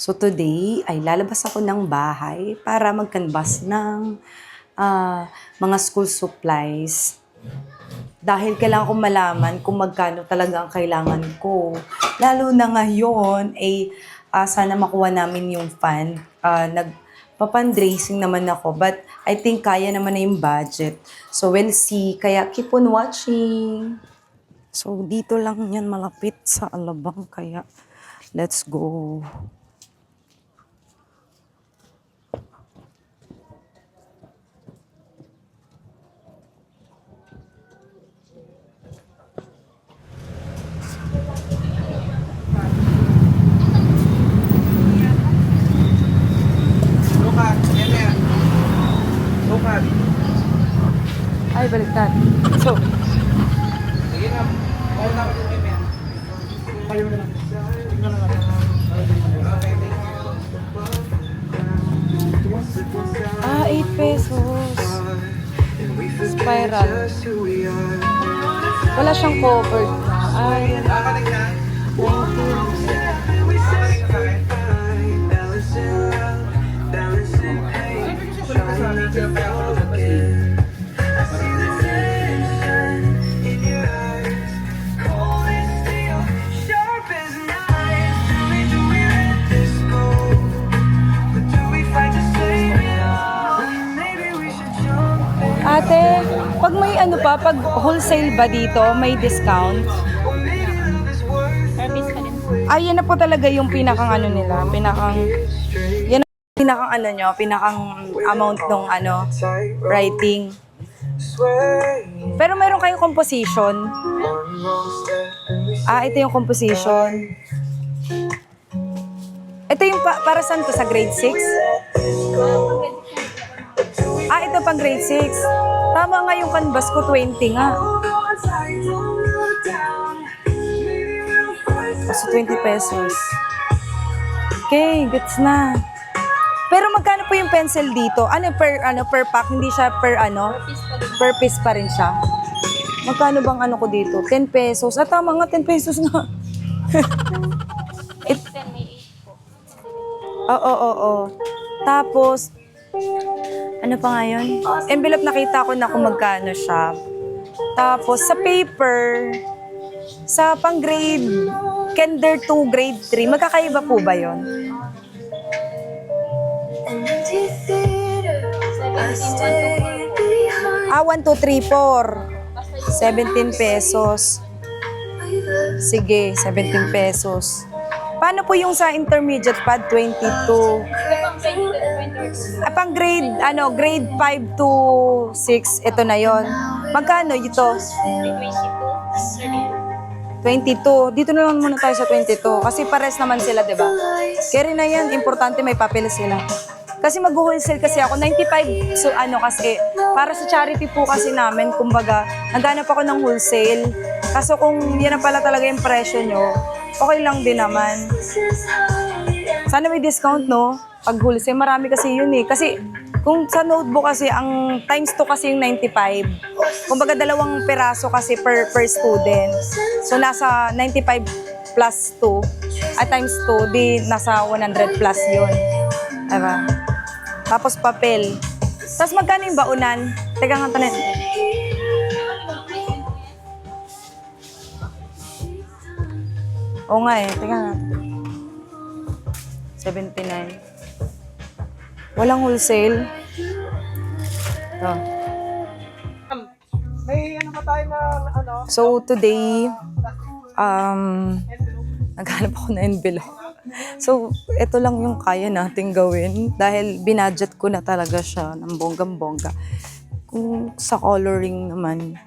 So today ay lalabas ako ng bahay para mag-canvas ng mga school supplies. Dahil kailangan ko malaman kung magkano talaga ang kailangan ko. Lalo na ngayon ay sana makuha namin yung fund. Nagpa-fundraising naman ako but I think kaya naman na yung budget. So we'll see. Kaya keep on watching. So dito lang yan malapit sa Alabang kaya let's go. Ay, baliktad. So, Sige na. Mauna ko din kay Kayo na lang. Tingnan na lang. Okay, thank you. 8 pesos. Spiral. Wala siyang cover. Ay, Nakakalig na. 19. Nakakalig na sa akin. Gusto ko lang sa akin. Kaya ako lumabas. Ate, pag may pag wholesale ba dito, may discount? Service pa din. Ay, yan na po talaga yung pinakang nila, yan ang pinakang nyo, pinakang amount ng writing. Pero meron kayong composition. Ito yung composition. Ito yung para saan to? Sa grade 6? Ito pang grade 6. Tama nga yung canvas ko, 20 nga. So, 20 pesos. Okay, gets na. Pero magkano po yung pencil dito? Per pack? Hindi siya per piece pa rin siya. Magkano bang ko dito? 10 pesos. Tama nga, 10 pesos nga. May 10, may 8 po. Oo. Tapos, ano pa nga yun? Envelope, nakita ko na kung magkano siya. Tapos, sa paper, sa pang grade, kinder 2, grade 3, magkakaiba po ba yun? 1, 2, 3, 4. 17 pesos. Sige, 17 pesos. Paano po yung sa intermediate pad? 22. Pang grade, grade 5 to 6, ito na yon. Magkano ito? 22. Dito na lang muna tayo sa 22. Kasi pares naman sila, di ba? Kaya na yan, importante may papel sila. Kasi mag-wholesale kasi ako, 95. So kasi, para sa charity po kasi namin, kumbaga, naghanap ako ng wholesale. Kaso kung yan na pala talaga yung presyo nyo, okay lang din naman. Sana may discount, no? Pag wholesale, marami kasi yun eh. Kasi kung sa notebook kasi, ang times 2 kasi yung 95. Kumbaga 2 peraso kasi per student. So nasa 95 plus 2, at times 2, di nasa 100 plus yun. Diba? Tapos papel. Tapos magkano yung baunan? Teka nga tanin. Oo nga eh. Teka nga. 79. Walang wholesale. Ito. May pa tayo na So today, naghanap ako na envelope. So, ito lang yung kaya nating gawin dahil binudget ko na talaga siya ng bonggang-bongga. Kung sa coloring naman,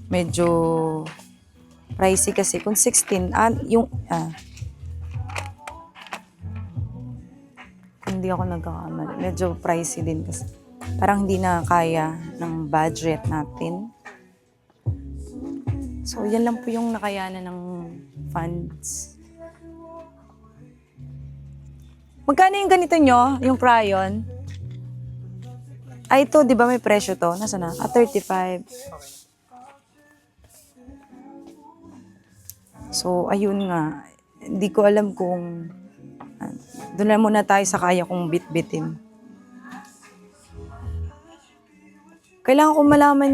medyo pricey kasi. Kung 16, hindi ako nagkakamali. Medyo pricey din kasi. Parang hindi na kaya ng budget natin. So, yan lang po yung nakayanan ng funds. Magkano yung ganito nyo? Yung crayon? Ito, di ba may presyo to? Nasa na? 35. So, ayun nga. Hindi ko alam kung Doon na muna tayo sa kaya kong bitbitin. Kailangan ko malaman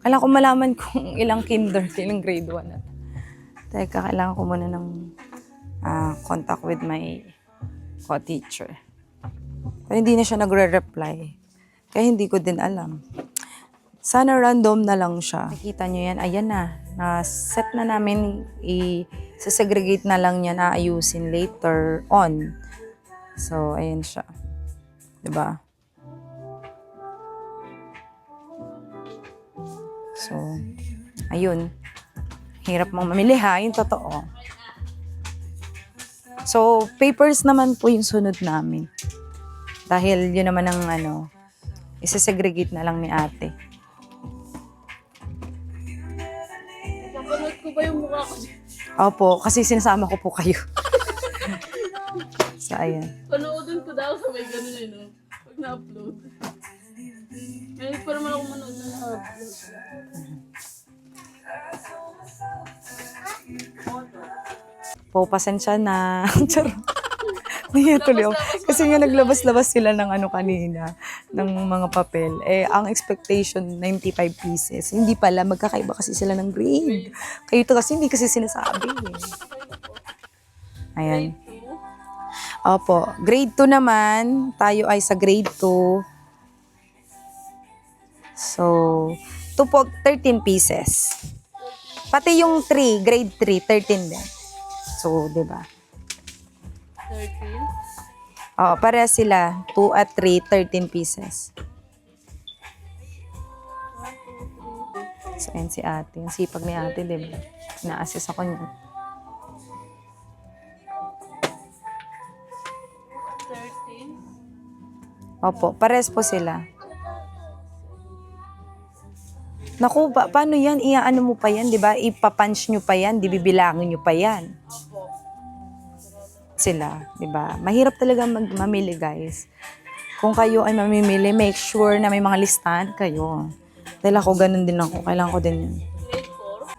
kailangan ko malaman kung ilang kinder, ilang grade 1 na. Teka, kailangan ko muna ng contact with my co-teacher. Pero hindi na siya nagre-reply. Kaya hindi ko din alam. Sana random na lang siya. Nakita nyo yan, ayan na. Na-set na namin, i-segregate na lang niya na ayusin later on. So, ayan siya. Diba? So, ayun. Hirap mong mamili ha, yung totoo. So, papers naman po yung sunod namin. Dahil yun naman ang isa-segregate na lang ni ate. Napanood ko ba yung mukha ko? Opo, kasi sinasama ko po kayo. So, ayan. Panoodin ko daw sa may ganun no? Pag na-upload. Ngayon pa naman ako manood na na-upload. Po, pasensya na. Charot. Nahiya tuloy ako. Kasi nga naglabas-labas sila ng kanina, ng mga papel. Ang expectation, 95 pieces. Hindi pala, magkakaiba kasi sila ng grade. Kayo to kasi hindi kasi sinasabi. Ayan. Opo. Grade 2 naman. Tayo ay sa grade 2. So, 2 po, 13 pieces. Pati yung 3, grade 3, 13 din. So, di ba? 13? Oo, pareha sila. 2 at 3, 13 pieces. So, ayan si ate. Ang sipag ni ate, di ba? Na-assist ako niya. 13? Opo, pares po sila. Naku, paano yan? Iaano mo pa yan, di ba? Ipapunch nyo pa yan, di bibilangin nyo pa yan. Sila, di ba? Mahirap talaga mamili, guys. Kung kayo ay mamimili, make sure na may mga listahan kayo. Dahil ako, ganun din ako. Kailangan ko din yun. Grade 4?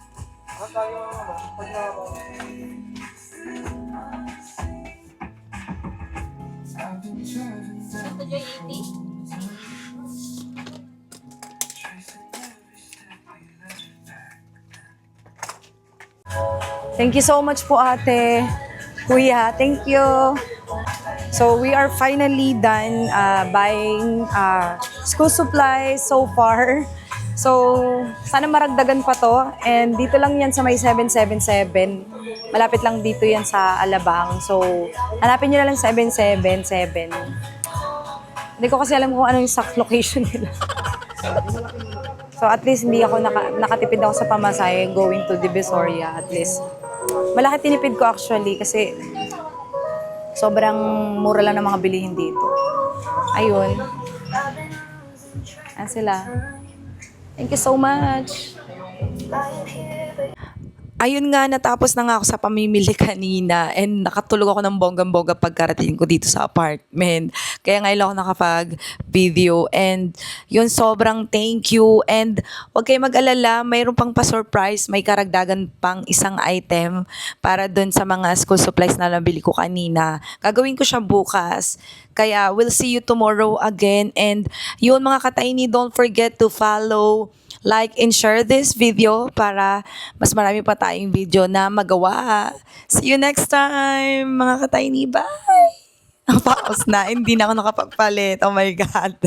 Ito dyan 80? Thank you so much po, ate. Kuya, thank you. So, we are finally done buying school supplies so far. So, sana maragdagan pa to. And dito lang yan sa may 777. Malapit lang dito yan sa Alabang. So, hanapin nyo na lang 777. Hindi ko kasi alam kung ano yung exact location nila. So, at least hindi ako nakatipid ako sa pamasahe going to Divisoria at least. Malaki tinipid ko actually kasi sobrang mura lang ng mga bilihin dito. Ayun. Ayan sila. Thank you so much. Ayun nga, natapos na nga ako sa pamimili kanina and nakatulog ako ng bonggang-bongga pagkarating ko dito sa apartment. Kaya ngayon ako nakapag-video and yun, sobrang thank you and huwag kayo mag-alala, mayroon pang pa-surprise, may karagdagan pang isang item para dun sa mga school supplies na nabili ko kanina. Gagawin ko siya bukas. Kaya we'll see you tomorrow again and yun mga ka-tiny, don't forget to follow, like, and share this video para mas marami pa tayong video na magawa. See you next time, mga ka-tiny. Bye! Ang paos na, hindi na ako nakapagpalit. Oh my God.